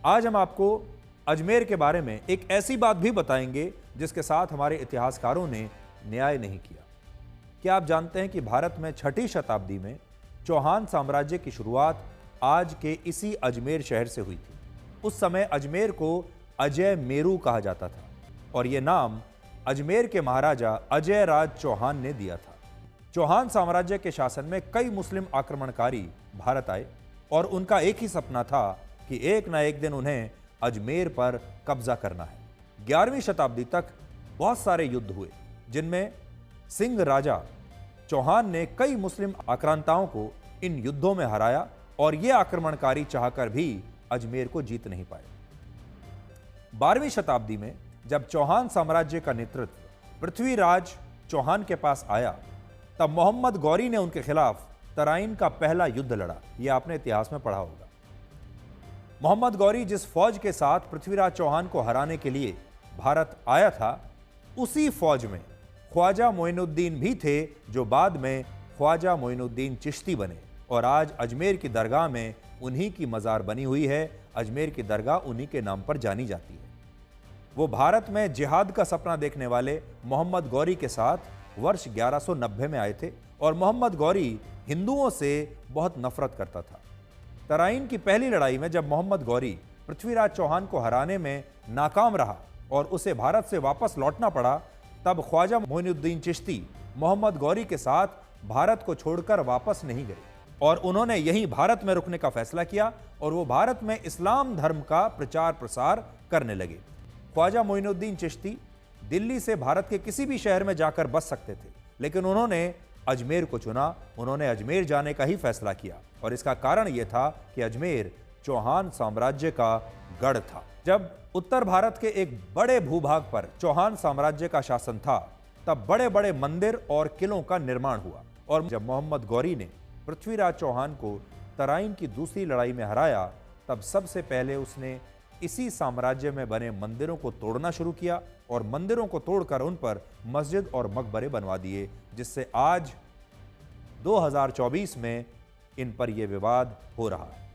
आज हम आपको अजमेर के बारे में एक ऐसी बात भी बताएंगे जिसके साथ हमारे इतिहासकारों ने न्याय नहीं किया। क्या आप जानते हैं कि भारत में 6ठी शताब्दी में चौहान साम्राज्य की शुरुआत आज के इसी अजमेर शहर से हुई थी। उस समय अजमेर को अजय मेरू कहा जाता था और यह नाम अजमेर के महाराजा अजय राज चौहान ने दिया था। चौहान साम्राज्य के शासन में कई मुस्लिम आक्रमणकारी भारत आए और उनका एक ही सपना था कि एक न एक दिन उन्हें अजमेर पर कब्जा करना है। 11वीं शताब्दी तक बहुत सारे युद्ध हुए जिनमें सिंह राजा चौहान ने कई मुस्लिम आक्रांताओं को इन युद्धों में हराया और ये आक्रमणकारी चाहकर भी अजमेर को जीत नहीं पाए। 12वीं शताब्दी में जब चौहान साम्राज्य का नेतृत्व पृथ्वीराज चौहान के पास आया तब मोहम्मद गौरी ने उनके खिलाफ तराइन का पहला युद्ध लड़ा। यह आपने इतिहास में पढ़ा होगा। मोहम्मद गौरी जिस फौज के साथ पृथ्वीराज चौहान को हराने के लिए भारत आया था, उसी फौज में ख्वाजा मोइनुद्दीन भी थे जो बाद में ख्वाजा मोइनुद्दीन चिश्ती बने और आज अजमेर की दरगाह में उन्हीं की मज़ार बनी हुई है। अजमेर की दरगाह उन्हीं के नाम पर जानी जाती है। वो भारत में जिहाद का सपना देखने वाले मोहम्मद गौरी के साथ वर्ष 1190 में आए थे और मोहम्मद गौरी हिंदुओं से बहुत नफरत करता था। तराइन की पहली लड़ाई में जब मोहम्मद गौरी पृथ्वीराज चौहान को हराने में नाकाम रहा और उसे भारत से वापस लौटना पड़ा, तब ख्वाजा मोइनुद्दीन चिश्ती मोहम्मद गौरी के साथ भारत को छोड़कर वापस नहीं गए और उन्होंने यहीं भारत में रुकने का फैसला किया और वो भारत में इस्लाम धर्म का प्रचार प्रसार करने लगे। ख्वाजा मोइनुद्दीन चिश्ती दिल्ली से भारत के किसी भी शहर में जाकर बस सकते थे, लेकिन उन्होंने अजमेर को चुना। उन्होंने अजमेर जाने का ही फैसला किया और इसका कारण यह था कि अजमेर चौहान साम्राज्य का गढ़ था। जब उत्तर भारत के एक बड़े भूभाग पर चौहान साम्राज्य का शासन था, तब बड़े बड़े मंदिर और किलों का निर्माण हुआ और जब मोहम्मद गौरी ने पृथ्वीराज चौहान को तराइन की दूसरी लड़ाई में हराया, तब सबसे पहले उसने इसी साम्राज्य में बने मंदिरों को तोड़ना शुरू किया और मंदिरों को तोड़कर उन पर मस्जिद और मकबरे बनवा दिए, जिससे आज 2024 में इन पर यह विवाद हो रहा है।